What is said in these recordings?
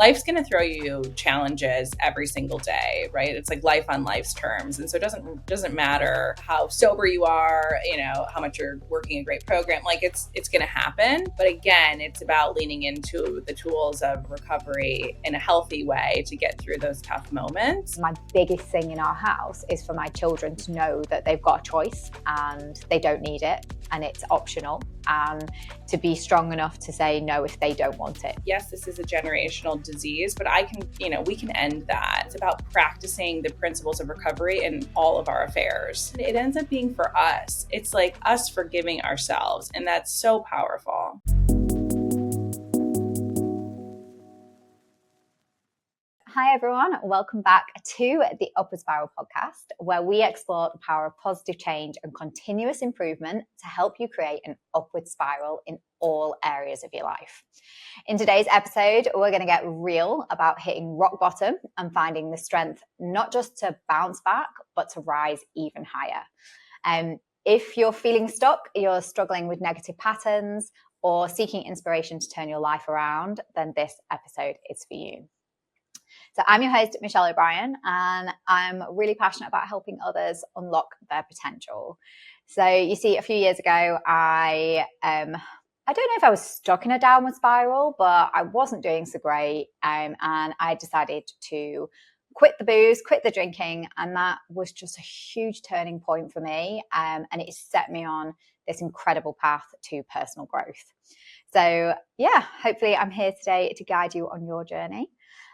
life's going to throw you challenges every single day, right? It's like life on life's terms. And so it doesn't matter how sober you are, how much you're working a great program, like it's going to happen. But again, it's about leaning into the tools of recovery in a healthy way to get through those tough moments. My biggest thing in our house is for my children to know that they've got a choice and they don't need it and it's optional, and to be strong enough to say no if they don't want it. Yes, this is a generational disease, but we can end that. It's about practicing the principles of recovery in all of our affairs. It ends up being for us. It's like us forgiving ourselves, and that's so powerful. Hi everyone, welcome back to the Upward Spiral podcast, where we explore the power of positive change and continuous improvement to help you create an upward spiral in all areas of your life. In today's episode, we're going to get real about hitting rock bottom and finding the strength not just to bounce back, but to rise even higher. If you're feeling stuck, you're struggling with negative patterns, or seeking inspiration to turn your life around, then this episode is for you. So I'm your host, Michelle O'Brien, and I'm really passionate about helping others unlock their potential. So you see, a few years ago, I don't know if I was stuck in a downward spiral, but I wasn't doing so great. And I decided to quit the booze, quit the drinking. And that was just a huge turning point for me. And it set me on this incredible path to personal growth. So yeah, hopefully I'm here today to guide you on your journey.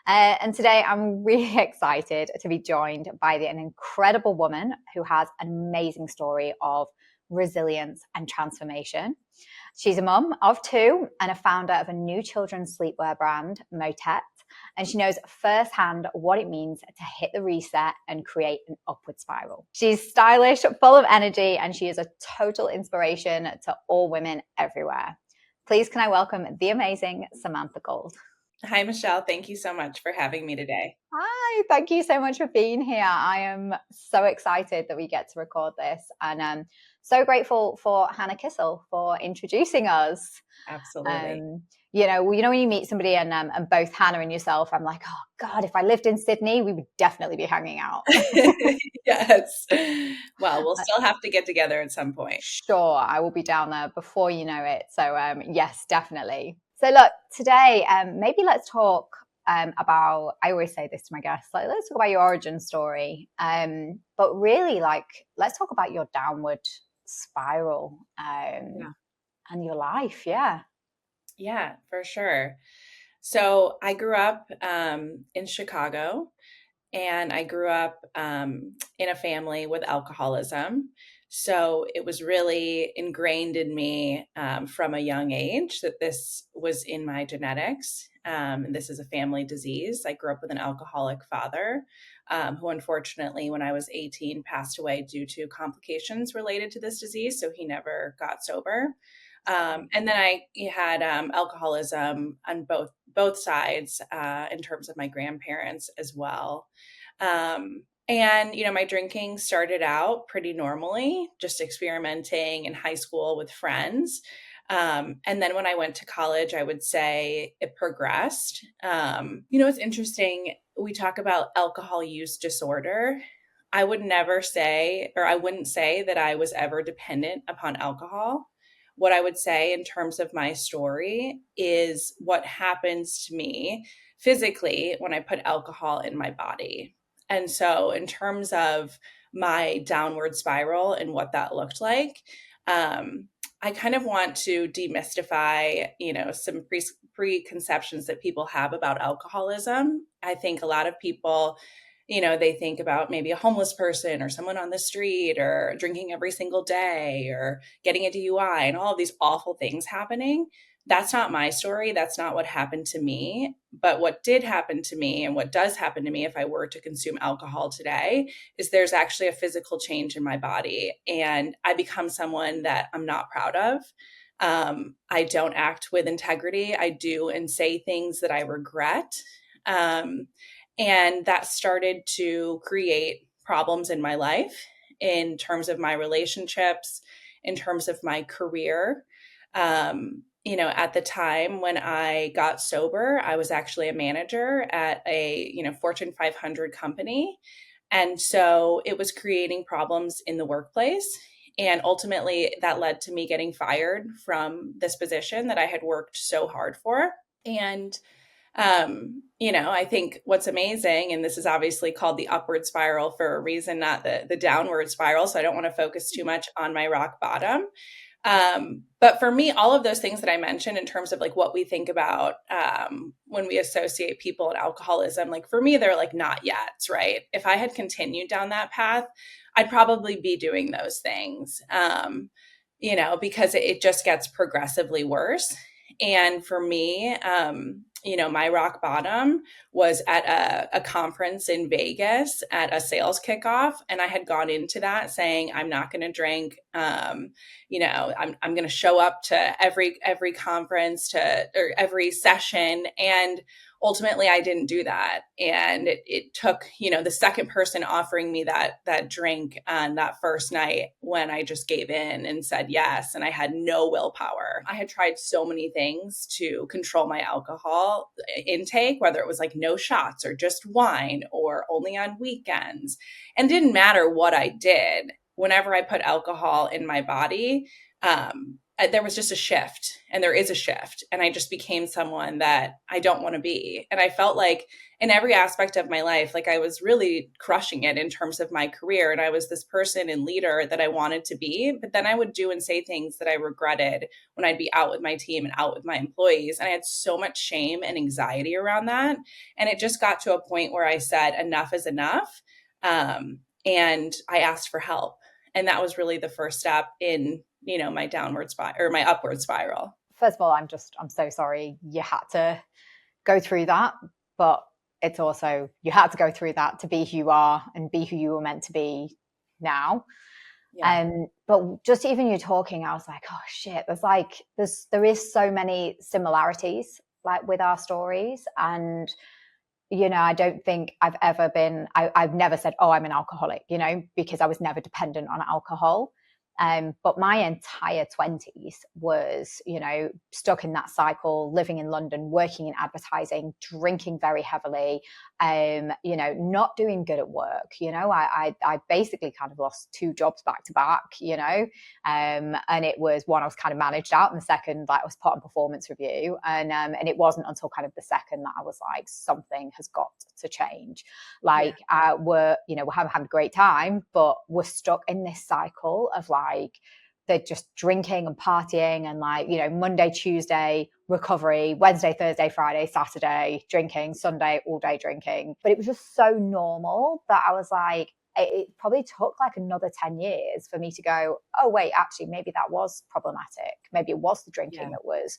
And today I'm really excited to be joined by an incredible woman who has an amazing story of resilience and transformation. She's a mum of two and a founder of a new children's sleepwear brand, Motette, and she knows firsthand what it means to hit the reset and create an upward spiral. She's stylish, full of energy, and she is a total inspiration to all women everywhere. Please can I welcome the amazing Samantha Gold. Hi, Michelle. Thank you so much for having me today. Hi, thank you so much for being here. I am so excited that we get to record this, and I'm so grateful for Hannah Kissel for introducing us. Absolutely. When you meet somebody and both Hannah and yourself, I'm like, oh God, if I lived in Sydney, we would definitely be hanging out. Yes. Well, we'll still have to get together at some point. Sure, I will be down there before you know it. So yes, definitely. So look, today, maybe let's talk about, I always say this to my guests, like, let's talk about your origin story. But really, let's talk about your downward spiral and your life. Yeah. Yeah, for sure. So I grew up in Chicago, and I grew up in a family with alcoholism. So it was really ingrained in me from a young age that this was in my genetics. And this is a family disease. I grew up with an alcoholic father who unfortunately, when I was 18, passed away due to complications related to this disease. So he never got sober. And then I had alcoholism on both sides in terms of my grandparents as well. And, my drinking started out pretty normally, just experimenting in high school with friends. And then when I went to college, I would say it progressed. It's interesting. We talk about alcohol use disorder. I wouldn't say that I was ever dependent upon alcohol. What I would say in terms of my story is what happens to me physically when I put alcohol in my body. And so in terms of my downward spiral and what that looked like, I kind of want to demystify, some preconceptions that people have about alcoholism. I think a lot of people, they think about maybe a homeless person or someone on the street or drinking every single day or getting a DUI and all of these awful things happening. That's not my story. That's not what happened to me. But what did happen to me and what does happen to me if I were to consume alcohol today is there's actually a physical change in my body, and I become someone that I'm not proud of. I don't act with integrity. I do and say things that I regret. And that started to create problems in my life in terms of my relationships, in terms of my career. at the time when I got sober, I was actually a manager at a, Fortune 500 company. And so it was creating problems in the workplace. And ultimately, that led to me getting fired from this position that I had worked so hard for. And I think what's amazing, and this is obviously called the upward spiral for a reason, not the downward spiral. So I don't want to focus too much on my rock bottom. But for me, all of those things that I mentioned in terms of like what we think about when we associate people and alcoholism, like for me, they're like not yet, right? If I had continued down that path, I'd probably be doing those things, because it just gets progressively worse. And for me, my rock bottom was at a conference in Vegas at a sales kickoff. And I had gone into that saying, I'm not going to drink. I'm going to show up to every conference or every session. And ultimately I didn't do that. And it took, the second person offering me that drink on that first night when I just gave in and said yes. And I had no willpower. I had tried so many things to control my alcohol intake, whether it was like no shots or just wine or only on weekends. And it didn't matter what I did. Whenever I put alcohol in my body, there was just a shift, and there is a shift. And I just became someone that I don't want to be. And I felt like in every aspect of my life, like I was really crushing it in terms of my career. And I was this person and leader that I wanted to be. But then I would do and say things that I regretted when I'd be out with my team and out with my employees. And I had so much shame and anxiety around that. And it just got to a point where I said, enough is enough. And I asked for help. And that was really the first step in, my downward spiral or my upward spiral. First of all, I'm so sorry you had to go through that, but it's also, you had to go through that to be who you are and be who you were meant to be now. Yeah. But just even you talking, I was like, oh shit, there is so many similarities like with our stories. And I don't think I've never said, oh, I'm an alcoholic, because I was never dependent on alcohol. But my entire 20s was, stuck in that cycle, living in London, working in advertising, drinking very heavily, not doing good at work. I basically kind of lost 2 jobs back to back, and it was one I was kind of managed out, and the second, like, I was put on performance review. And it wasn't until kind of the second that I was like, something has got to change. Like, we're having a great time, but we're stuck in this cycle of like, they're just drinking and partying and like, Monday, Tuesday, recovery, Wednesday, Thursday, Friday, Saturday, drinking, Sunday, all day drinking. But it was just so normal that I was like, it probably took like another 10 years for me to go, oh, wait, actually, maybe that was problematic. Maybe it was the drinking that was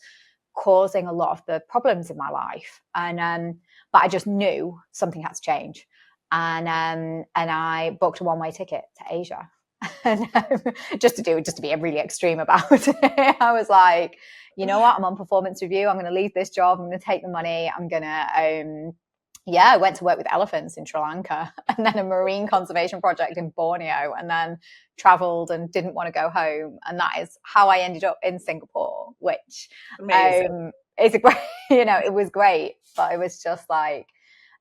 causing a lot of the problems in my life. And, but I just knew something had to change. And I booked a one-way ticket to Asia. And just to be really extreme about it. I was like, you know what, I'm on performance review, I'm going to leave this job, I'm going to take the money, I'm going to I went to work with elephants in Sri Lanka, and then a marine conservation project in Borneo, and then traveled and didn't want to go home. And that is how I ended up in Singapore, which is a great, it was great, but it was just like,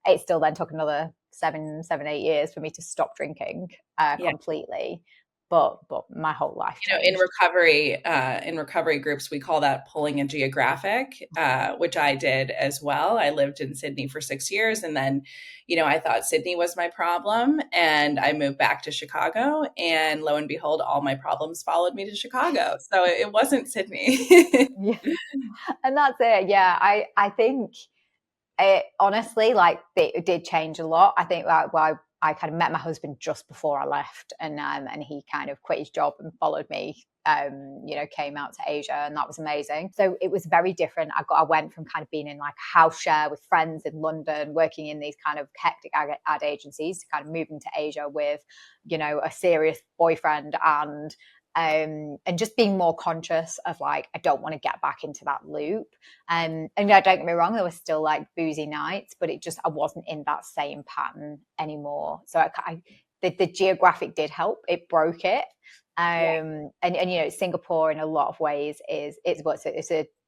it still then took another 8 years for me to stop drinking completely. But my whole life changed. In recovery groups, we call that pulling a geographic, which I did as well. I lived in Sydney for 6 years, and then, I thought Sydney was my problem, and I moved back to Chicago, and lo and behold, all my problems followed me to Chicago. So it wasn't Sydney. Yeah. And that's it. Yeah, I think it honestly, like, it did change a lot. I think that I kind of met my husband just before I left, and he kind of quit his job and followed me, came out to Asia, and that was amazing. So it was very different. I went from kind of being in like a house share with friends in London, working in these kind of hectic ad agencies, to kind of moving to Asia with, a serious boyfriend, and just being more conscious of like, I don't want to get back into that loop. And don't get me wrong, there was still like boozy nights, but I wasn't in that same pattern anymore. So the geographic did help. It broke it. And Singapore in a lot of ways it's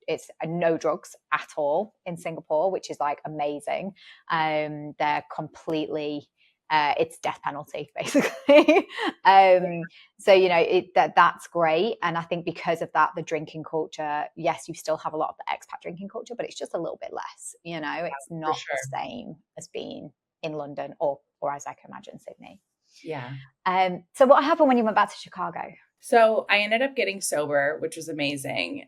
it's no drugs at all in Singapore, which is like amazing. They're completely it's death penalty basically. So that's great, and I think because of that, the drinking culture, yes, you still have a lot of the expat drinking culture, but it's just a little bit less. It's For not the sure. same as being in London or as I can imagine Sydney. Yeah. So what happened when you went back to Chicago? So I ended up getting sober, which was amazing.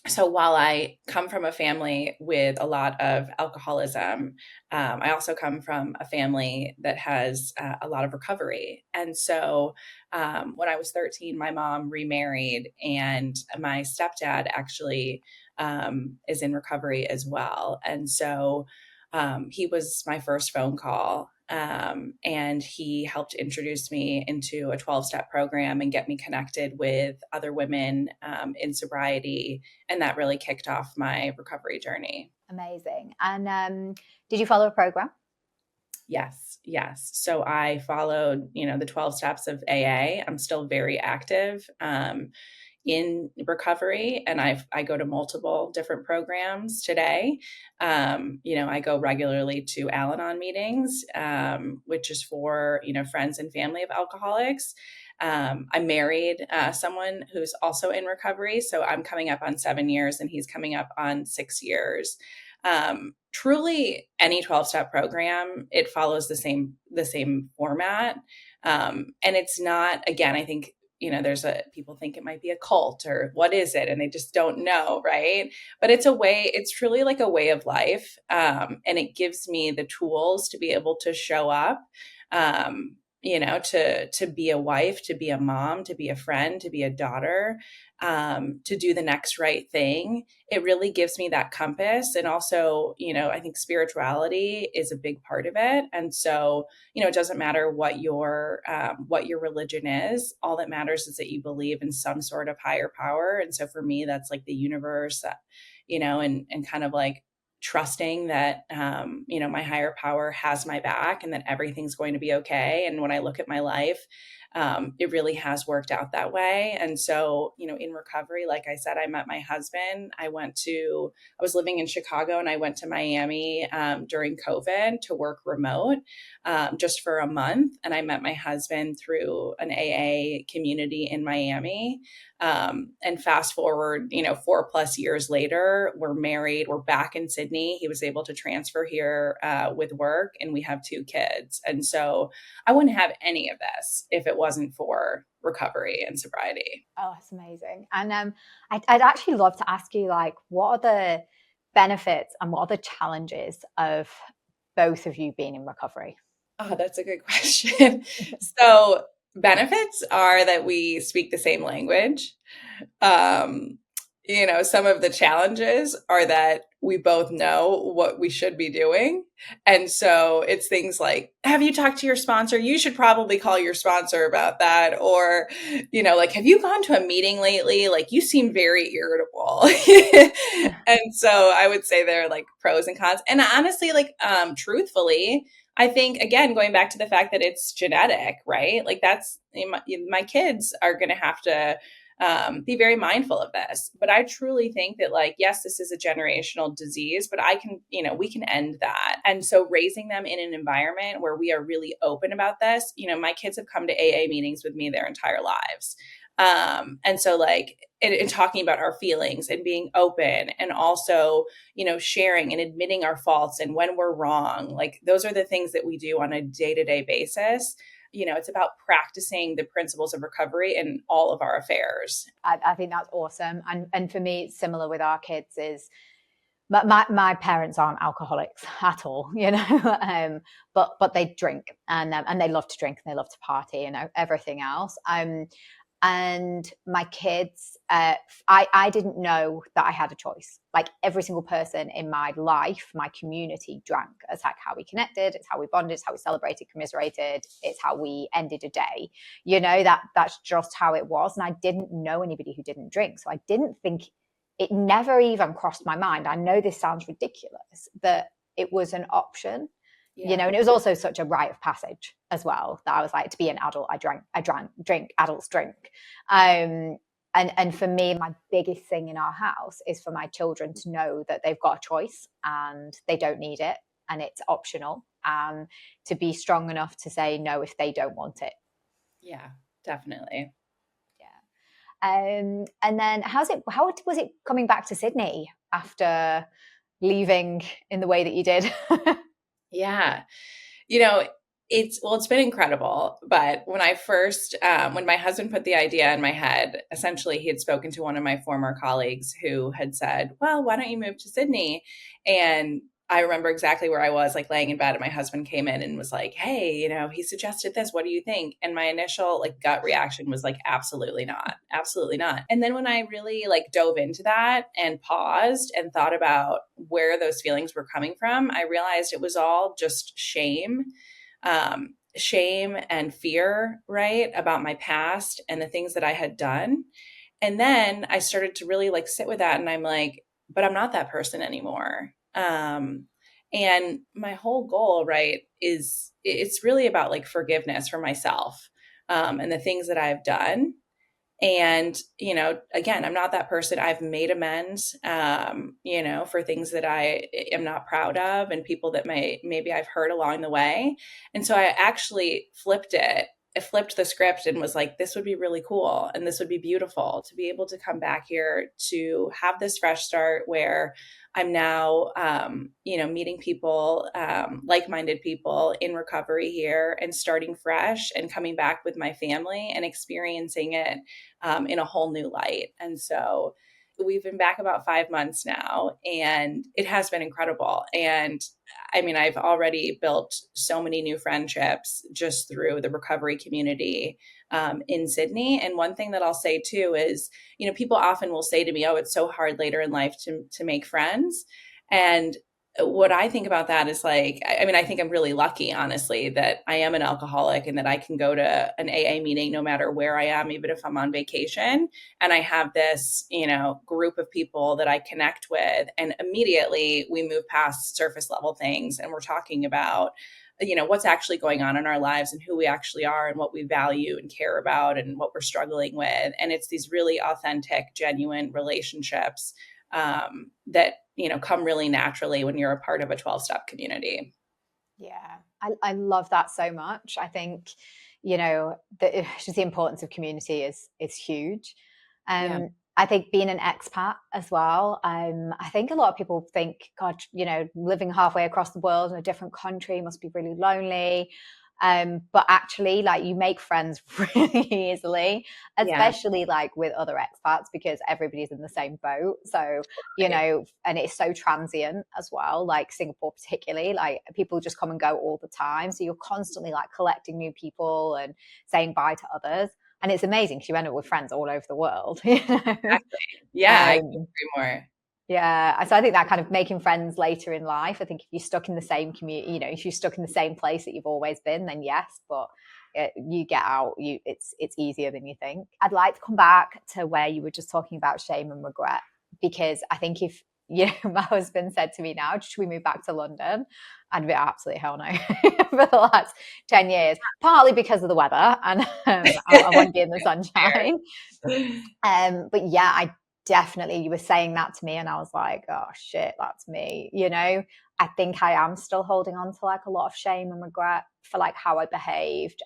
So while I come from a family with a lot of alcoholism, I also come from a family that has a lot of recovery. And so when I was 13, my mom remarried, and my stepdad actually is in recovery as well. And so he was my first phone call. And he helped introduce me into a 12-step program and get me connected with other women in sobriety. And that really kicked off my recovery journey. Amazing. And did you follow a program? Yes, yes. So I followed, the 12 steps of AA. I'm still very active in recovery, and I go to multiple different programs today. I go regularly to Al-Anon meetings, which is for, friends and family of alcoholics. I married someone who's also in recovery. So I'm coming up on 7 years and he's coming up on 6 years. Truly any 12-step program, it follows the same format. And it's not, again, I think, people think it might be a cult or what is it? And they just don't know. Right. But it's truly like a way of life. And it gives me the tools to be able to show up, to be a wife, to be a mom, to be a friend, to be a daughter, to do the next right thing. It really gives me that compass. And also, I think spirituality is a big part of it. And so, it doesn't matter what your religion is. All that matters is that you believe in some sort of higher power. And so for me, that's like the universe, and kind of like trusting that, my higher power has my back and that everything's going to be okay. And when I look at my life, it really has worked out that way. And so, in recovery, like I said, I met my husband. I was living in Chicago and I went to Miami during COVID to work remote just for a month. And I met my husband through an AA community in Miami. And fast forward, 4+ years later, we're married, we're back in Sydney. He was able to transfer here with work, and we have 2 kids. And so I wouldn't have any of this if it wasn't for recovery and sobriety. Oh, that's amazing. And I'd actually love to ask you, like, what are the benefits and what are the challenges of both of you being in recovery? Oh, that's a good question. So benefits are that we speak the same language. Um, some of the challenges are that we both know what we should be doing. And so it's things like, have you talked to your sponsor? You should probably call your sponsor about that. Or, like, have you gone to a meeting lately? Like, you seem very irritable. And so I would say there are like pros and cons. And honestly, like, truthfully, I think, again, going back to the fact that it's genetic, right? Like that's my kids are going to have to be very mindful of this. But I truly think that, like, yes, this is a generational disease, but we can end that. And so raising them in an environment where we are really open about this, my kids have come to AA meetings with me their entire lives. And so like in talking about our feelings and being open and also, sharing and admitting our faults and when we're wrong, like those are the things that we do on a day-to-day basis. It's about practicing the principles of recovery in all of our affairs. I think that's awesome. And for me, it's similar with our kids is my parents aren't alcoholics at all, but they drink and they love to drink and they love to party and everything else. And my kids, I didn't know that I had a choice. Like every single person in my life, my community drank. It's like how we connected, it's how we bonded, it's how we celebrated, commiserated, it's how we ended a day. That's just how it was. And I didn't know anybody who didn't drink. So I didn't think, it never even crossed my mind. I know this sounds ridiculous, that it was an option. Yeah. And it was also such a rite of passage as well, that I was like, to be an adult, I drink, adults drink. And for me, my biggest thing in our house is for my children to know that they've got a choice and they don't need it and it's optional, to be strong enough to say no if they don't want it. Yeah, definitely. And then how was it coming back to Sydney after leaving in the way that you did? Yeah. You know, it's been incredible. But when I first, when my husband put the idea in my head, essentially he had spoken to one of my former colleagues who had said, well, why don't you move to Sydney? And I remember exactly where I was, like laying in bed, and my husband came in and was like, hey, he suggested this. What do you think? And my initial like gut reaction was like, absolutely not, absolutely not. And then when I really like dove into that and paused and thought about where those feelings were coming from, I realized it was all just shame and fear, right, about my past and the things that I had done. And then I started to really like sit with that, and I'm like, but I'm not that person anymore. And my whole goal, right, is it's really about like forgiveness for myself, and the things that I've done. And again, I'm not that person. I've made amends, for things that I am not proud of and people that maybe I've hurt along the way. And so I actually flipped it. I flipped the script and was like, this would be really cool and this would be beautiful to be able to come back here to have this fresh start where I'm now, meeting people, like-minded people in recovery here, and starting fresh and coming back with my family and experiencing it, in a whole new light. And so we've been back about 5 months now, and it has been incredible. And I mean, I've already built so many new friendships just through the recovery community, in Sydney. And one thing that I'll say too is, people often will say to me, oh, it's so hard later in life to make friends. And what I think about that is like, I mean, I think I'm really lucky, honestly, that I am an alcoholic and that I can go to an AA meeting no matter where I am, even if I'm on vacation. And I have this, group of people that I connect with. And immediately we move past surface level things and we're talking about, what's actually going on in our lives and who we actually are and what we value and care about and what we're struggling with. And it's these really authentic, genuine relationships, that come really naturally when you're a part of a 12-step community. Yeah, I love that so much. I think, just the importance of community is huge. Yeah. I think being an expat as well, I think a lot of people think, God, living halfway across the world in a different country must be really lonely. But actually, like, you make friends really easily, Yeah. especially like with other expats, because everybody's in the same boat. So, Right. and it's so transient as well, like Singapore particularly, like people just come and go all the time. So you're constantly like collecting new people and saying bye to others. And it's amazing because you end up with friends all over the world. Exactly. Yeah, I couldn't um, agree more. yeah, so I think that kind of making friends later in life. I think if you're stuck in the same community, if you're stuck in the same place that you've always been, then yes. But you get out, it's easier than you think. I'd like to come back to where you were just talking about shame and regret, because I think if my husband said to me now, should we move back to London? I'd be absolutely hell no for the last 10 years, partly because of the weather and I want to be in the sunshine. Fair. But yeah, I definitely, you were saying that to me and I was like, oh shit, that's me. I think I am still holding on to like a lot of shame and regret for like how I behaved.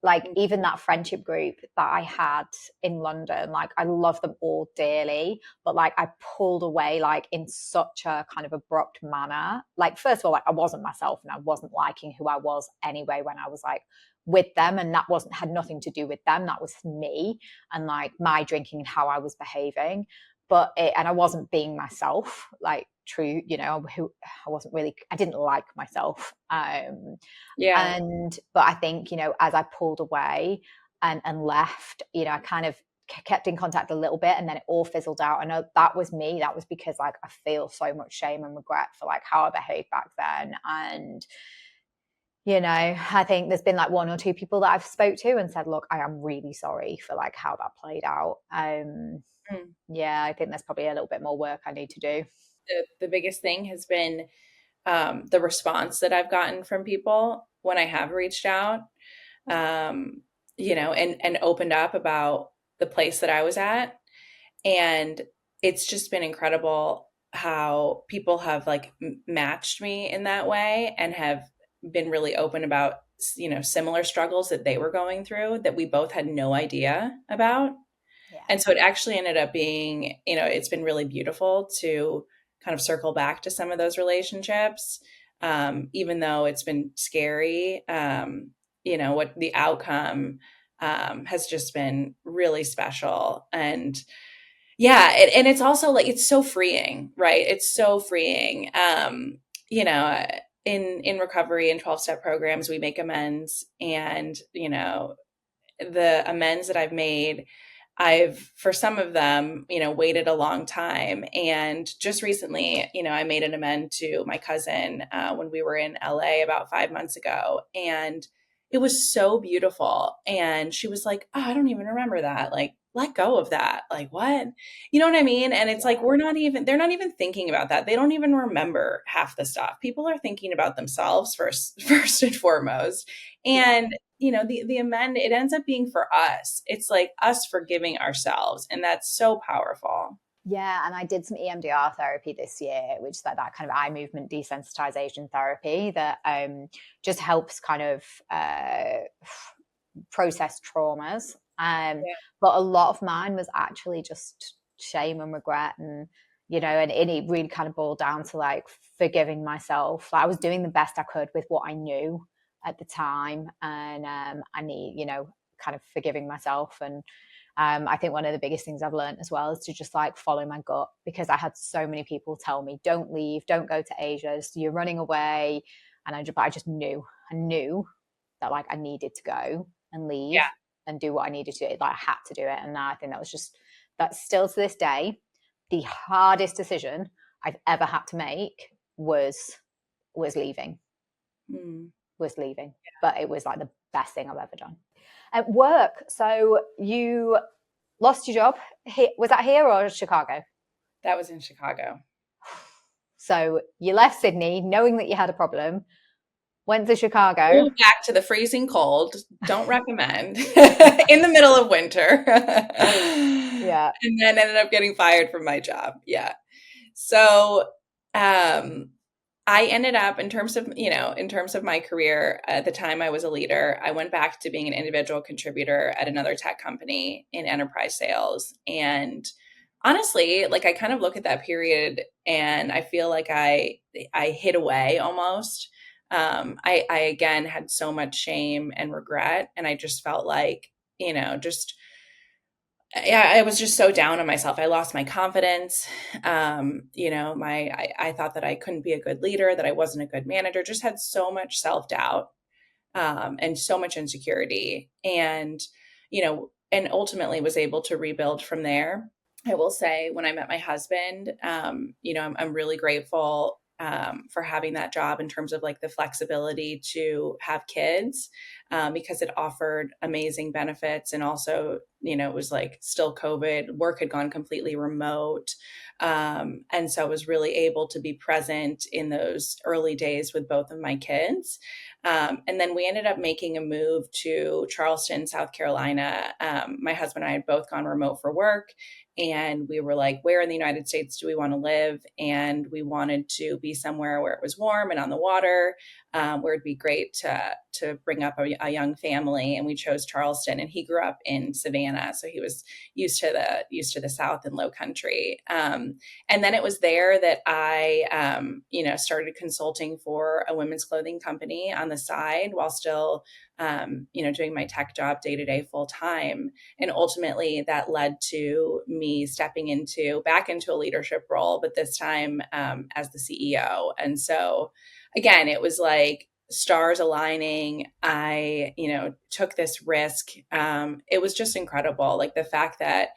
Like even that friendship group that I had in London, like I love them all dearly, but like I pulled away like in such a kind of abrupt manner. Like first of all, like I wasn't myself and I wasn't liking who I was anyway when I was like with them, and that had nothing to do with them. That was me and like my drinking and how I was behaving. And I wasn't being myself, like true, who I wasn't really, I didn't like myself. Yeah. But I think, as I pulled away and left, I kind of kept in contact a little bit and then it all fizzled out. I know that was me. That was because like I feel so much shame and regret for like how I behaved back then. And I think there's been like one or two people that I've spoke to and said, look, I am really sorry for like how that played out. Mm. Yeah, I think there's probably a little bit more work I need to do. The biggest thing has been, the response that I've gotten from people when I have reached out, and opened up about the place that I was at. And it's just been incredible how people have like matched me in that way and have been really open about, similar struggles that they were going through that we both had no idea about. Yeah. And so it actually ended up being, it's been really beautiful to kind of circle back to some of those relationships, even though it's been scary. What the outcome has just been really special. And yeah, and it's also like it's so freeing, right? It's so freeing. You know, in recovery and 12-step programs, we make amends, and the amends that I've made, I've, for some of them, waited a long time. And just recently, I made an amend to my cousin when we were in LA about 5 months ago. And it was so beautiful. And she was like, oh, I don't even remember that. Like, let go of that. Like, what? You know what I mean? And it's like, Yeah. they're not even thinking about that. They don't even remember half the stuff. People are thinking about themselves first, first and foremost. Yeah. And the amend, it ends up being for us. It's like us forgiving ourselves. And that's so powerful. Yeah, and I did some EMDR therapy this year, which is like that kind of eye movement desensitization therapy that just helps kind of process traumas. Yeah. But a lot of mine was actually just shame and regret, and and it really kind of boiled down to like forgiving myself. Like I was doing the best I could with what I knew at the time, and I need kind of forgiving myself. And I think one of the biggest things I've learned as well is to just like follow my gut, because I had so many people tell me, don't leave, don't go to Asia, you're running away. And I just I knew that like I needed to go and leave Yeah. and do what I needed to do. Like I had to do it. And I think that's still to this day, the hardest decision I've ever had to make was leaving, Mm. was leaving. But it was like the best thing I've ever done. At work, so you lost your job. Was that here or Chicago? That was in Chicago. So you left Sydney knowing that you had a problem, went to Chicago. Moved back to the freezing cold. Don't recommend in the middle of winter. Yeah. And then ended up getting fired from my job. Yeah. So, um, I ended up in terms of my career at the time I was a leader, I went back to being an individual contributor at another tech company in enterprise sales. And honestly, like I kind of look at that period and I feel like I hid away almost. I again had so much shame and regret, and I just felt like, just yeah, I was just so down on myself. I lost my confidence. I thought that I couldn't be a good leader, that I wasn't a good manager, just had so much self-doubt, and so much insecurity. And ultimately was able to rebuild from there. I will say when I met my husband, I'm really grateful for having that job in terms of like the flexibility to have kids, because it offered amazing benefits. And also, it was like still COVID, work had gone completely remote. And so I was really able to be present in those early days with both of my kids. And then we ended up making a move to Charleston, South Carolina. My husband and I had both gone remote for work. And we were like, where in the United States do we want to live? And we wanted to be somewhere where it was warm and on the water, where it'd be great to bring up a young family. And we chose Charleston. And he grew up in Savannah, so he was used to the South and Low Country. And then it was there that I, started consulting for a women's clothing company on the side while still, doing my tech job day to day full time. And ultimately that led to me stepping back into a leadership role, but this time as the CEO. And so again, it was like stars aligning. I, took this risk. It was just incredible. Like the fact that,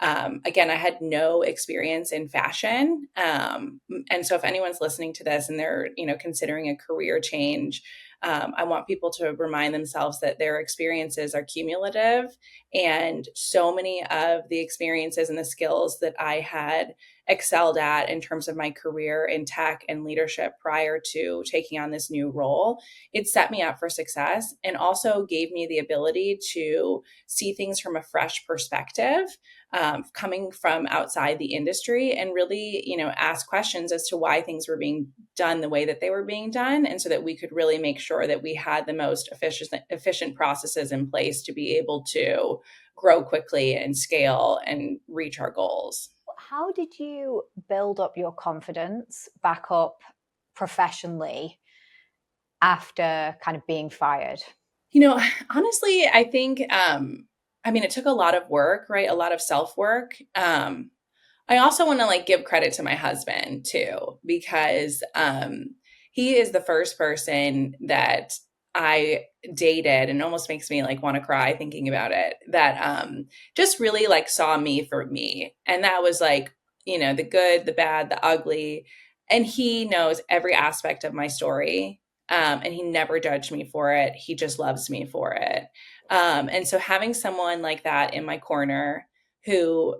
again, I had no experience in fashion. And so if anyone's listening to this and they're, considering a career change, I want people to remind themselves that their experiences are cumulative, and so many of the experiences and the skills that I had excelled at in terms of my career in tech and leadership prior to taking on this new role, it set me up for success and also gave me the ability to see things from a fresh perspective, coming from outside the industry, and really, ask questions as to why things were being done the way that they were being done. And so that we could really make sure that we had the most efficient processes in place to be able to grow quickly and scale and reach our goals. How did you build up your confidence back up professionally after kind of being fired? Honestly, I think, it took a lot of work, right? A lot of self work. I also want to give credit to my husband too, because he is the first person that I dated, and it almost makes me want to cry thinking about it, that just really saw me for me. And that was the good, the bad, the ugly. And he knows every aspect of my story. And he never judged me for it. He just loves me for it. And so having someone like that in my corner who,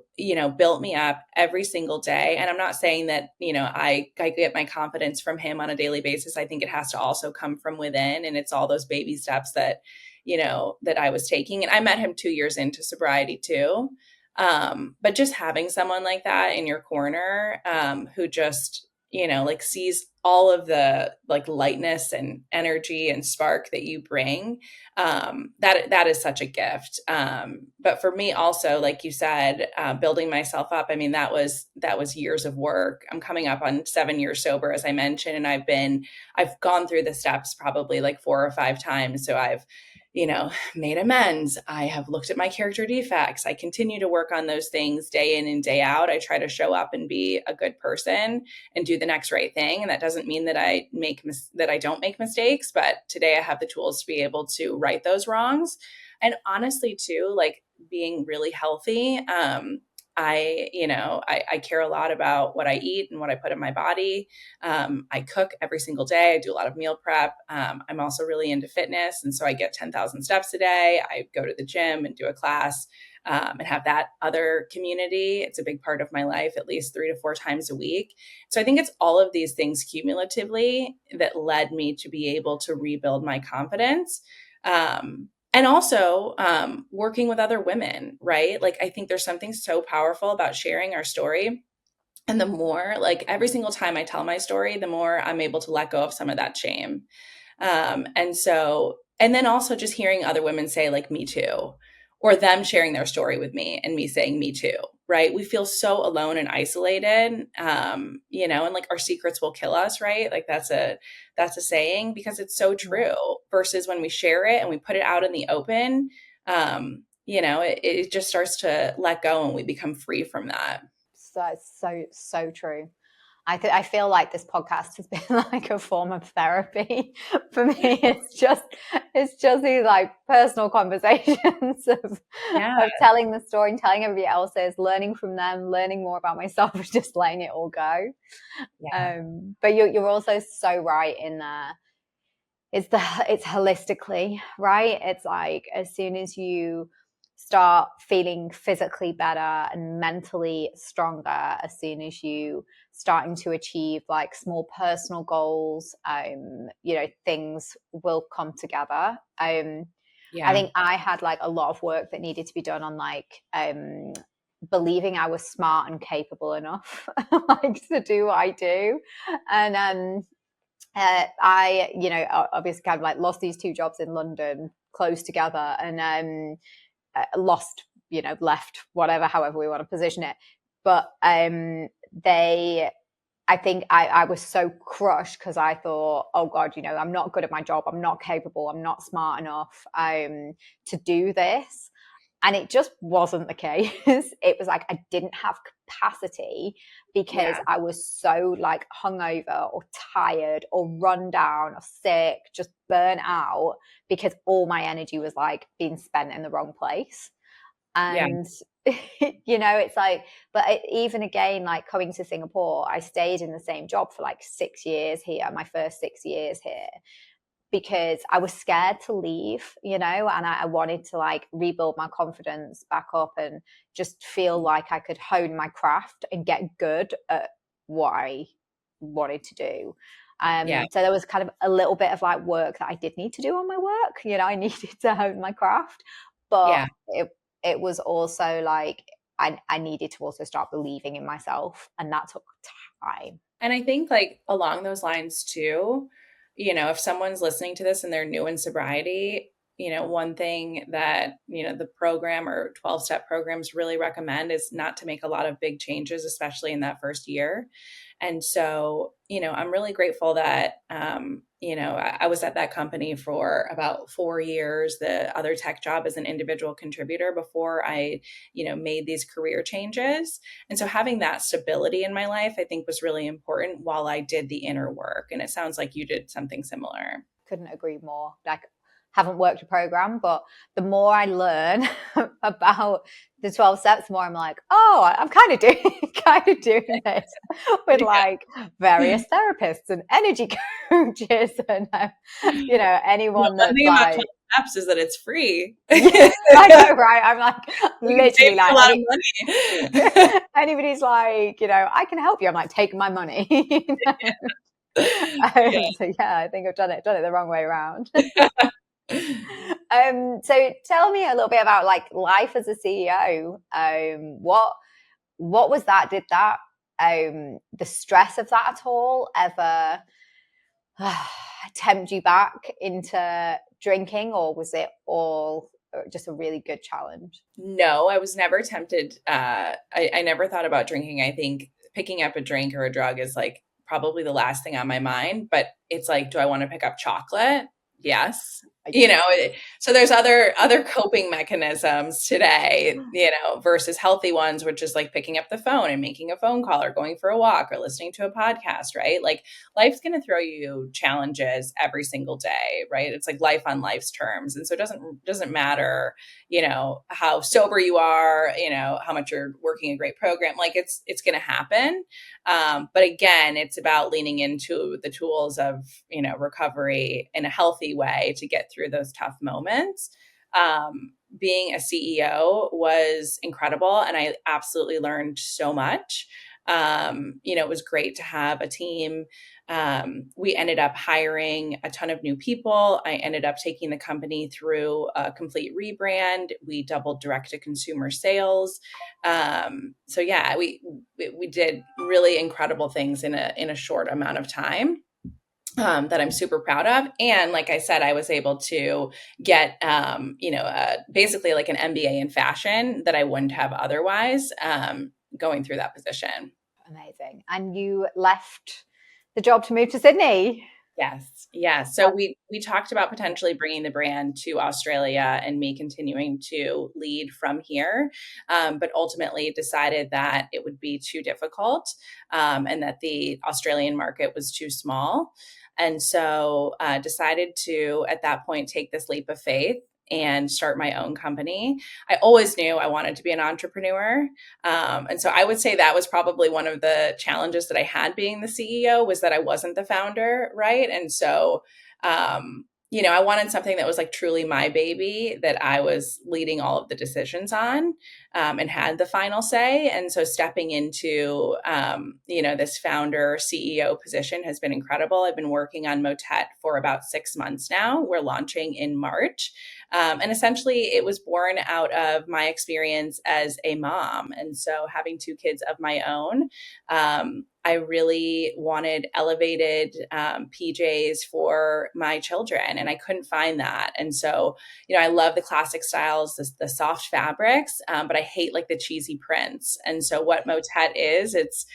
built me up every single day. And I'm not saying that, I get my confidence from him on a daily basis. I think it has to also come from within. And it's all those baby steps that, that I was taking. And I met him 2 years into sobriety too. But just having someone like that in your corner, who just, sees all of the lightness and energy and spark that you bring, that is such a gift. But for me also, like you said, building myself up, that was years of work. I'm coming up on 7 years sober, as I mentioned, and I've gone through the steps probably 4 or 5 times. So I've made amends. I have looked at my character defects. I continue to work on those things day in and day out. I try to show up and be a good person and do the next right thing. And that doesn't mean that I don't make mistakes, but today I have the tools to be able to right those wrongs. And honestly too, being really healthy, I care a lot about what I eat and what I put in my body. I cook every single day. I do a lot of meal prep. I'm also really into fitness. And so I get 10,000 steps a day. I go to the gym and do a class, and have that other community. It's a big part of my life, at least 3 to 4 times a week. So I think it's all of these things cumulatively that led me to be able to rebuild my confidence. And also working with other women, right? I think there's something so powerful about sharing our story. And the more, every single time I tell my story, the more I'm able to let go of some of that shame. And then also just hearing other women say me too, or them sharing their story with me and me saying me too, right? We feel so alone and isolated, and our secrets will kill us, right? That's a saying, because it's so true, versus when we share it and we put it out in the open, it just starts to let go and we become free from that. So true. I feel like this podcast has been like a form of therapy for me. It's just these personal conversations Yeah. of telling the story and telling everybody else's, learning from them, learning more about myself, just letting it all go. Yeah. But you're also so right in there. It's holistically, right? It's as soon as you start feeling physically better and mentally stronger, as soon as you starting to achieve small personal goals, things will come together. I Yeah. think I had a lot of work that needed to be done on believing I was smart and capable enough to do what I do. And I obviously kind of lost these 2 jobs in London close together, and lost, left, whatever, however we want to position it. But I think I was so crushed because I thought, oh God, I'm not good at my job. I'm not capable. I'm not smart enough to do this. And it just wasn't the case. It was I didn't have capacity because Yeah. I was so hungover or tired or run down or sick, just burnt out, because all my energy was being spent in the wrong place. Yeah. And it's but even again, coming to Singapore, I stayed in the same job for 6 years here, my first 6 years here, because I was scared to leave, and I wanted to like rebuild my confidence back up and just feel like I could hone my craft and get good at what I wanted to do. Yeah. So there was kind of a little bit of like work that I did need to do on my work. I needed to hone my craft, but Yeah. it was also like I needed to also start believing in myself, and that took time. And I think like along those lines too, if someone's listening to this and they're new in sobriety, one thing that, the program or 12-step programs really recommend is not to make a lot of big changes, especially in that first year. And so, I'm really grateful that, I was at that company for about 4 years, the other tech job as an individual contributor before I, made these career changes. And so having that stability in my life, I think was really important while I did the inner work. And it sounds like you did something similar. Couldn't agree more. Like, haven't worked a program, but the more I learn about the 12 steps, the more I'm like, oh, I'm kind of doing this with Yeah. like various therapists and energy coaches and anyone One that's thing about 12 like, steps is that it's free. yeah, I know, right? I'm like You can save literally a like lot of money. anybody's like, I can help you. I'm like, take my money. Yeah. So yeah, I think I've done it the wrong way around. So tell me a little bit about like life as a CEO. What was that? Did that the stress of that at all ever tempt you back into drinking, or was it all just a really good challenge? No, I was never tempted. I never thought about drinking. I think picking up a drink or a drug is like probably the last thing on my mind, but it's like, do I want to pick up chocolate? Yes. So there's other coping mechanisms today, versus healthy ones, which is like picking up the phone and making a phone call or going for a walk or listening to a podcast, right? Like life's going to throw you challenges every single day, right? It's like life on life's terms. And so it doesn't matter, how sober you are, how much you're working a great program, like it's going to happen. But again, it's about leaning into the tools of, recovery in a healthy way to get through those tough moments. Being a CEO was incredible, and I absolutely learned so much. It was great to have a team. We ended up hiring a ton of new people. I ended up taking the company through a complete rebrand. We doubled direct to consumer sales. So yeah, we did really incredible things in a short amount of time. That I'm super proud of. And like I said, I was able to get, basically like an MBA in fashion that I wouldn't have otherwise, going through that position. Amazing. And you left the job to move to Sydney. Yes. Yeah. So we talked about potentially bringing the brand to Australia and me continuing to lead from here, but ultimately decided that it would be too difficult, and that the Australian market was too small. And so decided to, at that point, take this leap of faith and start my own company. I always knew I wanted to be an entrepreneur. And so I would say that was probably one of the challenges that I had being the CEO, was that I wasn't the founder, right? And so, I wanted something that was like truly my baby, that I was leading all of the decisions on, and had the final say. And so stepping into, this founder CEO position has been incredible. I've been working on Motette for about 6 months now. We're launching in March. And essentially, it was born out of my experience as a mom. And so having two kids of my own, I really wanted elevated PJs for my children, and I couldn't find that. And so, I love the classic styles, the soft fabrics, but I hate like the cheesy prints. And so, what Motette is, it's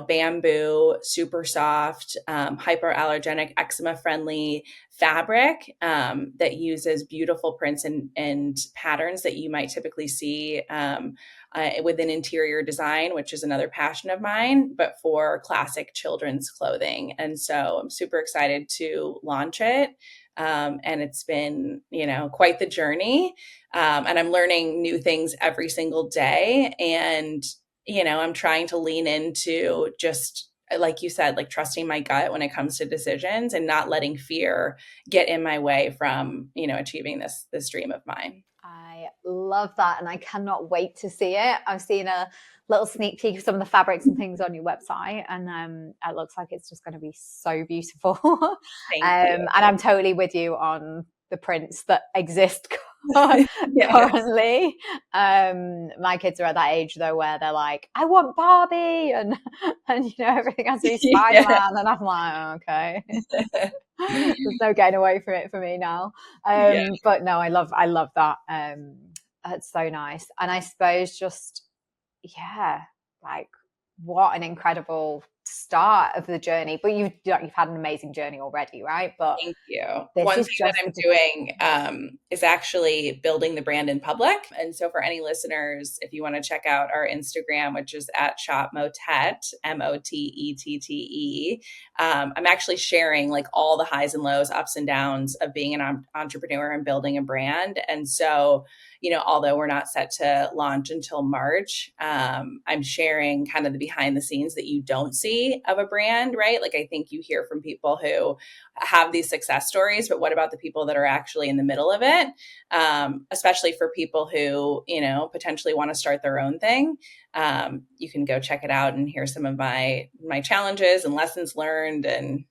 bamboo, super soft, hyperallergenic, eczema friendly fabric, that uses beautiful prints and patterns that you might typically see within interior design, which is another passion of mine, but for classic children's clothing. And so I'm super excited to launch it. And it's been, quite the journey. And I'm learning new things every single day. And I'm trying to lean into just like you said, like trusting my gut when it comes to decisions and not letting fear get in my way from, achieving this dream of mine. I love that. And I cannot wait to see it. I've seen a little sneak peek of some of the fabrics and things on your website. And it looks like it's just going to be so beautiful. Thank you. And I'm totally with you on the prints that exist Yes. currently. My kids are at that age though where they're like, I want Barbie and everything has to be Yeah. Spider-Man. And I'm like, oh, okay. There's no getting away from it for me now. Yeah. But no, I love that. That's so nice. And I suppose just, yeah, like what an incredible start of the journey. But you've had an amazing journey already, right? But Thank you. this One is thing that just I'm the doing is actually building the brand in public. And so, for any listeners, if you want to check out our Instagram, which is at Shop Motette, Mottette, I'm actually sharing like all the highs and lows, ups and downs of being an entrepreneur and building a brand. And so, although we're not set to launch until March, I'm sharing kind of the behind the scenes that you don't see of a brand, right? Like, I think you hear from people who have these success stories, but what about the people that are actually in the middle of it? Especially for people who, potentially want to start their own thing. You can go check it out and hear some of my challenges and lessons learned, and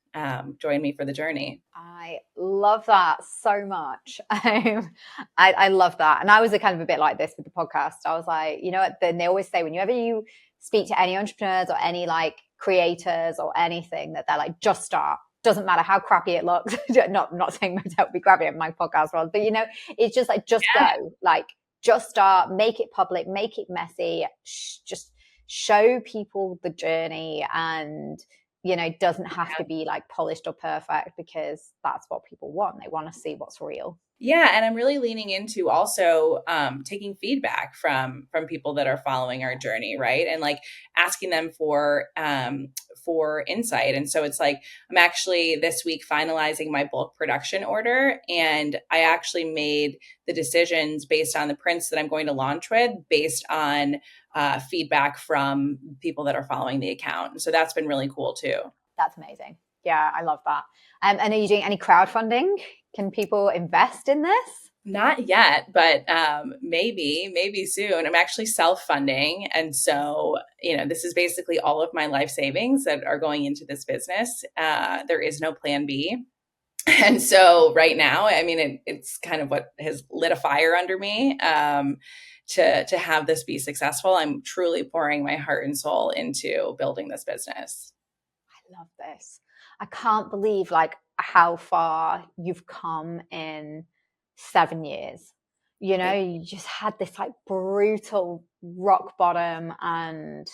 join me for the journey. I love that so much. I love that. And I was a kind of a bit like this with the podcast. I was like, then they always say whenever you speak to any entrepreneurs or any like creators or anything, that they're like, just start. Doesn't matter how crappy it looks. not saying Motette would be crappy at my podcast world, but it's just like, just go. Like, just start, make it public, make it messy, just show people the journey, and doesn't have to be like polished or perfect, because that's what people want. They want to see what's real. Yeah, and I'm really leaning into also taking feedback from people that are following our journey, right? And like asking them for insight. And so it's like I'm actually this week finalizing my bulk production order, and I actually made the decisions based on the prints that I'm going to launch with, based on feedback from people that are following the account. And so that's been really cool too. That's amazing. Yeah, I love that. And are you doing any crowdfunding? Can people invest in this? Not yet, but maybe soon. I'm actually self-funding. And so, this is basically all of my life savings that are going into this business. There is no plan B. And so right now, I mean, it's kind of what has lit a fire under me to have this be successful. I'm truly pouring my heart and soul into building this business. I love this. I can't believe like how far you've come in 7 years. You just had this like brutal rock bottom, and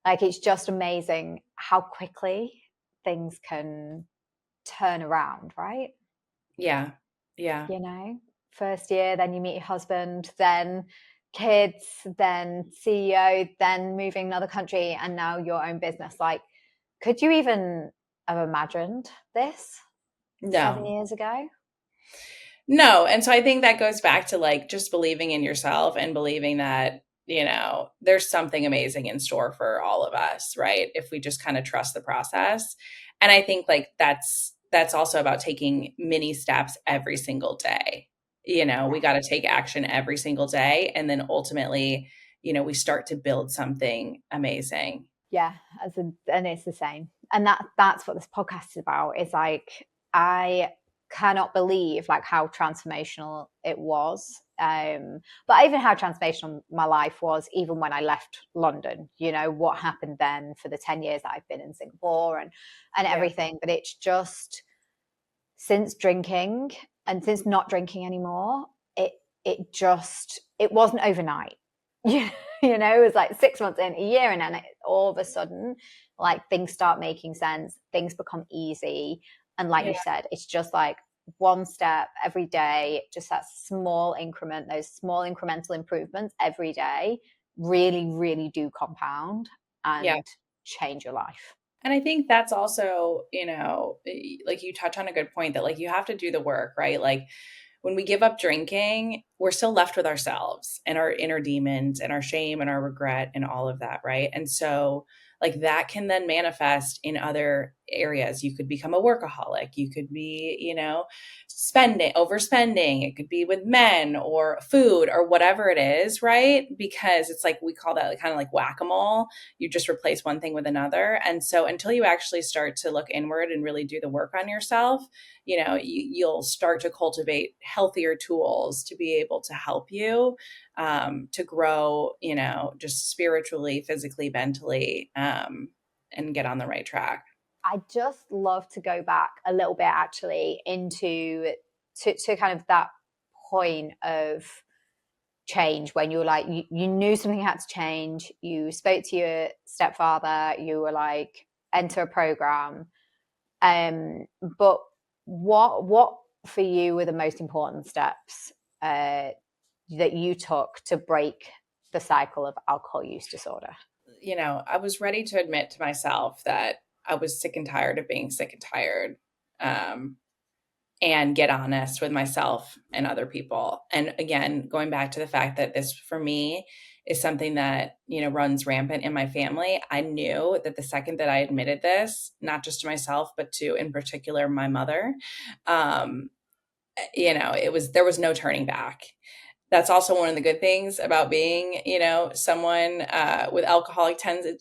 like it's just amazing how quickly things can turn around, right? Yeah. Yeah. First year, then you meet your husband, then kids, then CEO, then moving another country, and now your own business. Like, could you even have imagined this 7 No. years ago? No. And so I think that goes back to like just believing in yourself and believing that, there's something amazing in store for all of us, right? If we just kind of trust the process. And I think like that's also about taking mini steps every single day. We got to take action every single day. And then ultimately, we start to build something amazing. Yeah, and it's the same. And that's what this podcast is about. Is like, I cannot believe like how transformational it was. But even how transformational my life was, even when I left London, what happened then for the 10 years that I've been in Singapore and everything. But it's just, since drinking and since not drinking anymore, it wasn't overnight. It was like 6 months in, a year, and then all of a sudden, like things start making sense, things become easy. And like you said, it's just like one step every day, just that small increment, those small incremental improvements every day really, really do compound and change your life. And I think that's also, like you touch on a good point that like you have to do the work, right? Like when we give up drinking, we're still left with ourselves and our inner demons and our shame and our regret and all of that, right? And so like that can then manifest in other areas. You could become a workaholic. You could be, overspending. It could be with men or food or whatever it is, right? Because it's like, we call that kind of like whack-a-mole. You just replace one thing with another. And so until you actually start to look inward and really do the work on yourself, you'll start to cultivate healthier tools to be able to help you to grow, just spiritually, physically, mentally, and get on the right track. I just love to go back a little bit actually into to kind of that point of change when you were like, you knew something had to change. You spoke to your stepfather, you were like, enter a program. But what for you were the most important steps that you took to break the cycle of alcohol use disorder? I was ready to admit to myself that I was sick and tired of being sick and tired, and get honest with myself and other people. And again, going back to the fact that this for me is something that, runs rampant in my family. I knew that the second that I admitted this, not just to myself, but to, in particular, my mother, there was no turning back. That's also one of the good things about being, someone with alcoholic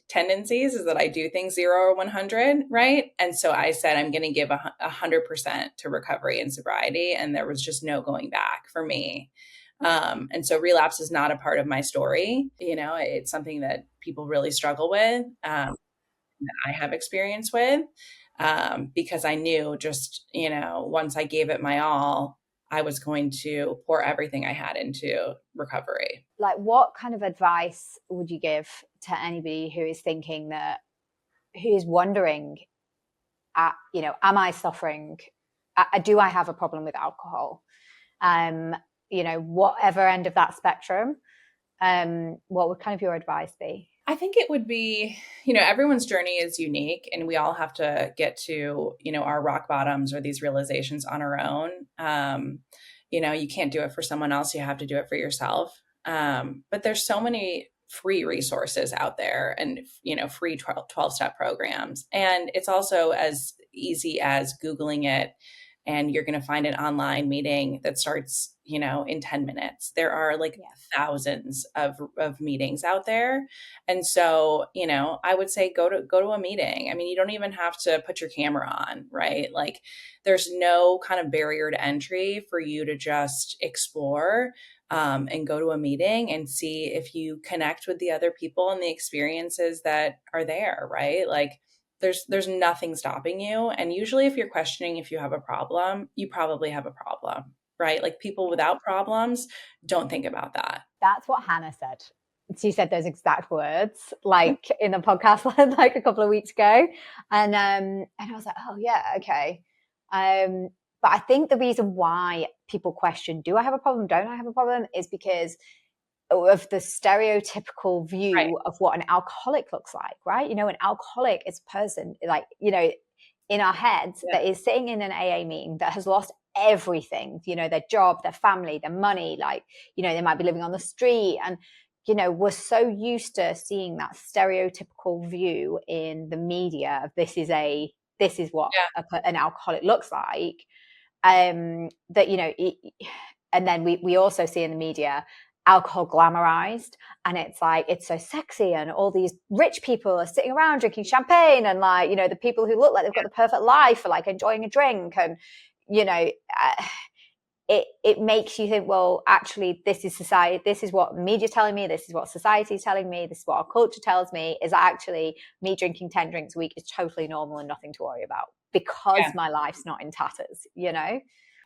tendencies, is that I do things 0 or 100, right? And so I said, I'm going to give 100% to recovery and sobriety. And there was just no going back for me. And so relapse is not a part of my story. It's something that people really struggle with, that I have experience with, because I knew just, once I gave it my all, I was going to pour everything I had into recovery. Like, what kind of advice would you give to anybody who is thinking that, who is wondering, am I suffering? Do I have a problem with alcohol? Whatever end of that spectrum, what would kind of your advice be? I think it would be, everyone's journey is unique, and we all have to get to, our rock bottoms or these realizations on our own. You can't do it for someone else. You have to do it for yourself. But there's so many free resources out there, and, free 12-step programs. And it's also as easy as Googling it, and you're going to find an online meeting that starts, in 10 minutes. There are thousands of meetings out there. And so, I would say go to a meeting. I mean, you don't even have to put your camera on, right? Like, there's no kind of barrier to entry for you to just explore, and go to a meeting and see if you connect with the other people and the experiences that are there, right? Like, there's nothing stopping you. And usually if you're questioning if you have a problem, you probably have a problem, right? Like, people without problems don't think about that. That's what Hannah said. She said those exact words, like in the podcast, like a couple of weeks ago. And I was like, oh yeah, okay. But I think the reason why people question, do I have a problem? Don't I have a problem? Is because of the stereotypical view Right. of what an alcoholic looks like, right? An alcoholic is a person, like, in our heads, that is sitting in an AA meeting, that has lost everything, their job, their family, their money, like, they might be living on the street. And, we're so used to seeing that stereotypical view in the media of this is what an alcoholic looks like. That, and then we also see in the media alcohol glamorized, and it's like, it's so sexy, and all these rich people are sitting around drinking champagne, and like, the people who look like they've got the perfect life are like enjoying a drink. And it makes you think, well, actually, this is society, this is what media's telling me, this is what society's telling me, this is what our culture tells me, is that actually me drinking 10 drinks a week is totally normal and nothing to worry about, because my life's not in tatters.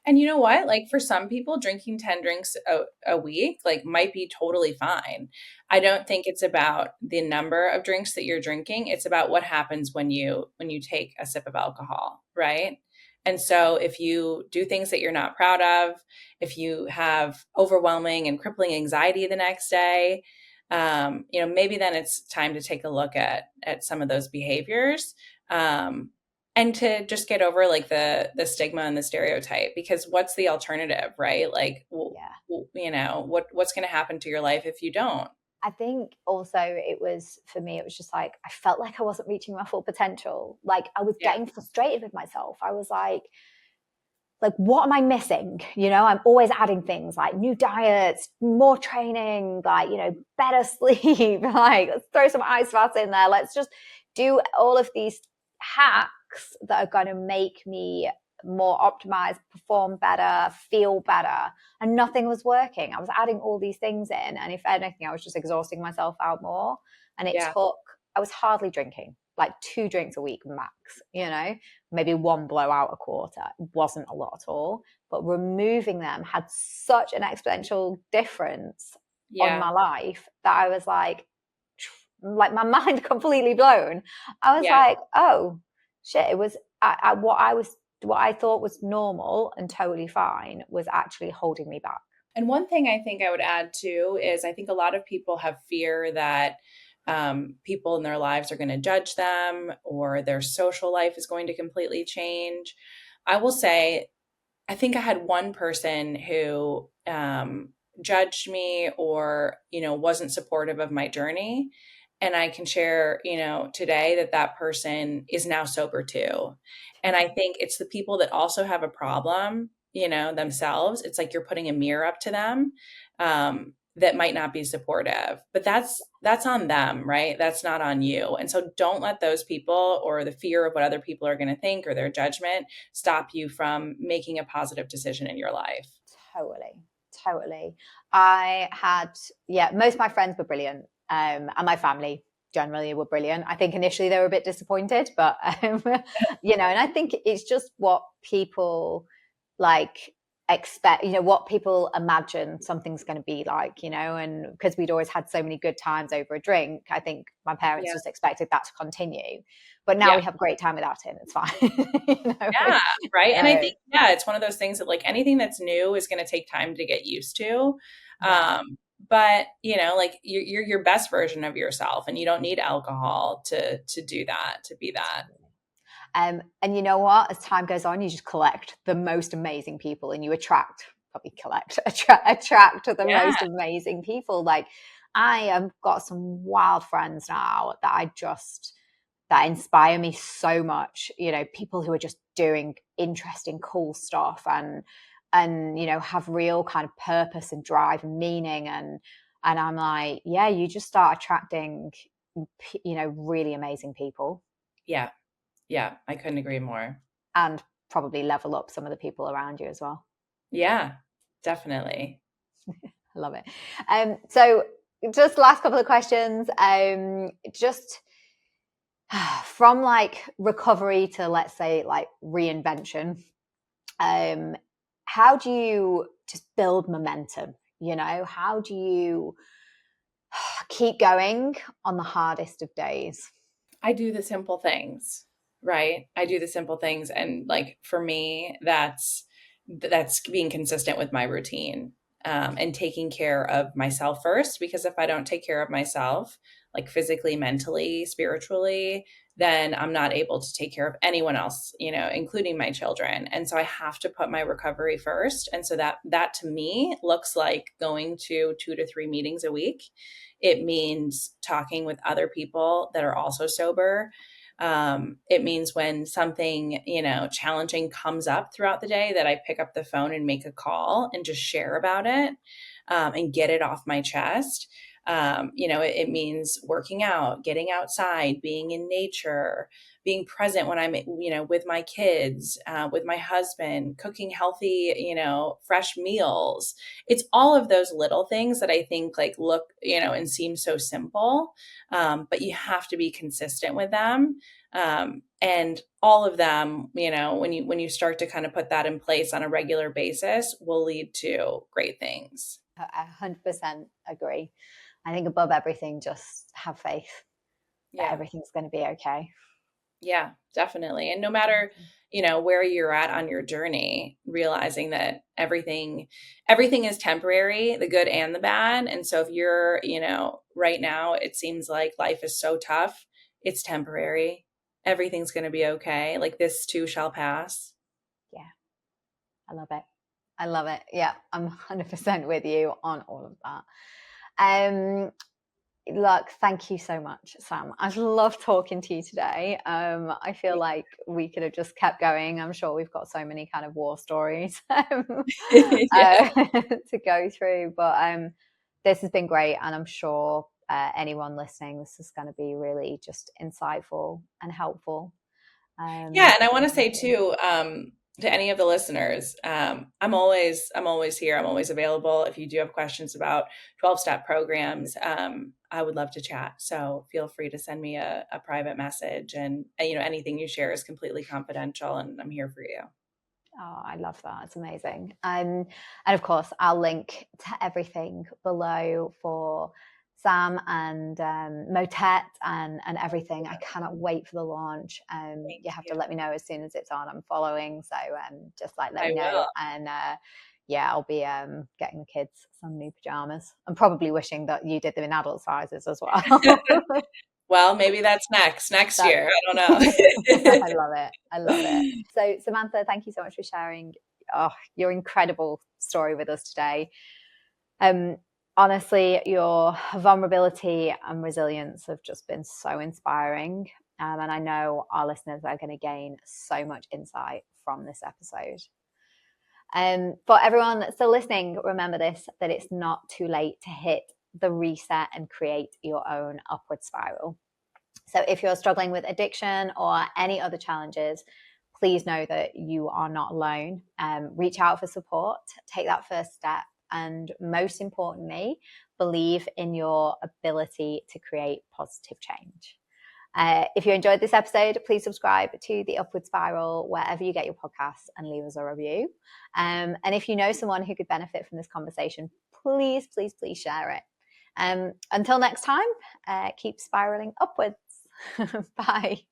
And you know what? Like, for some people, drinking 10 drinks a week, like, might be totally fine. I don't think it's about the number of drinks that you're drinking. It's about what happens when you take a sip of alcohol, right? And so if you do things that you're not proud of, if you have overwhelming and crippling anxiety the next day, maybe then it's time to take a look at some of those behaviors. And to just get over like the stigma and the stereotype, because what's the alternative, right? Like, what's going to happen to your life if you don't? I think also it was, for me, it was just like, I felt like I wasn't reaching my full potential. Like I was Yeah. getting frustrated with myself. I was like, what am I missing? I'm always adding things like new diets, more training, like, better sleep, like let's throw some ice baths in there. Let's just do all of these hacks that are going to make me more optimized, perform better, feel better. And nothing was working. I was adding all these things in. And if anything, I was just exhausting myself out more. And Yeah. I was hardly drinking, like 2 drinks a week max, maybe one blowout a quarter. It wasn't a lot at all. But removing them had such an exponential difference on Yeah. my life that I was like my mind completely blown. I was Yeah. like, oh shit, it was what I thought was normal and totally fine was actually holding me back. And one thing I think I would add too is I think a lot of people have fear that people in their lives are going to judge them or their social life is going to completely change. I will say, I think I had one person who judged me or, wasn't supportive of my journey. And I can share, today that that person is now sober too. And I think it's the people that also have a problem, themselves. It's like you're putting a mirror up to them that might not be supportive, but that's on them, right? That's not on you. And so don't let those people or the fear of what other people are going to think or their judgment stop you from making a positive decision in your life. Totally. I had, yeah, most of my friends were brilliant, and my family generally were brilliant. I think initially they were a bit disappointed, but and I think it's just what people like expect, what people imagine something's going to be like, and because we'd always had so many good times over a drink, I think my parents Yeah. just expected that to continue. But now Yeah. we have a great time without it. It's fine. Yeah. Right. And I So think, yeah, it's one of those things that like anything that's new is going to take time to get used to. yeah. But like you're your best version of yourself and you don't need alcohol to do that, to be that. And you know what? As time goes on, you just collect the most amazing people, and you attract the Yeah. most amazing people. Like I have got some wild friends now that inspire me so much. People who are just doing interesting, cool stuff, and have real kind of purpose and drive and meaning. And I'm like, yeah, you just start attracting, really amazing people. Yeah. Yeah. I couldn't agree more. And probably level up some of the people around you as well. Yeah, definitely. I love it. So just last couple of questions. Just from like recovery to, let's say, like reinvention. Um, how do you just build momentum? How do you keep going on the hardest of days? I do the simple things, right? I do the simple things. And like for me, that's being consistent with my routine and taking care of myself first. Because if I don't take care of myself, like physically, mentally, spiritually, then I'm not able to take care of anyone else, including my children. And so I have to put my recovery first. And so that to me looks like going to 2 to 3 meetings a week. It means talking with other people that are also sober. It means when something, challenging comes up throughout the day that I pick up the phone and make a call and just share about it and get it off my chest. It means working out, getting outside, being in nature, being present when I'm, with my kids, with my husband, cooking healthy, fresh meals. It's all of those little things that I think like look, and seem so simple, but you have to be consistent with them. And all of them, when you start to kind of put that in place on a regular basis, will lead to great things. I 100% agree. I think above everything, just have faith that Yeah. everything's going to be okay. Yeah, definitely. And no matter, where you're at on your journey, realizing that everything is temporary, the good and the bad. And so if you're, right now it seems like life is so tough, it's temporary. Everything's going to be okay. Like this too shall pass. Yeah, I love it. I love it. Yeah, I'm 100% with you on all of that. Um, Look, thank you so much, Sam. I've loved talking to you today. I feel like we could have just kept going. I'm sure we've got so many kind of war stories Yeah. to go through, but this has been great, and I'm sure anyone listening, this is going to be really just insightful and helpful. Yeah, and I want to Thank say you. too, to any of the listeners, I'm always here. I'm always available. If you do have questions about 12-step programs, I would love to chat. So feel free to send me a private message, and anything you share is completely confidential, and I'm here for you. Oh, I love that. It's amazing. And of course, I'll link to everything below for Sam and Motette and everything. I cannot wait for the launch. Thank You have you. to let me know as soon as it's on. I'm following, so just like let I me know. will. And yeah, I'll be getting the kids some new pajamas. I'm probably wishing that you did them in adult sizes as well. Well, maybe that's next That's year. I don't I know. love it. I love it. So, Samantha, thank you so much for sharing your incredible story with us today. Um, Honestly, your vulnerability and resilience have just been so inspiring. And I know our listeners are going to gain so much insight from this episode. For everyone still listening, remember this, that it's not too late to hit the reset and create your own upward spiral. So if you're struggling with addiction or any other challenges, please know that you are not alone. Reach out for support, take that first step, and most importantly, believe in your ability to create positive change. If you enjoyed this episode, please subscribe to The Upward Spiral wherever you get your podcasts and leave us a review. And if you know someone who could benefit from this conversation, please, please, please share it. Until next time, keep spiraling upwards. Bye.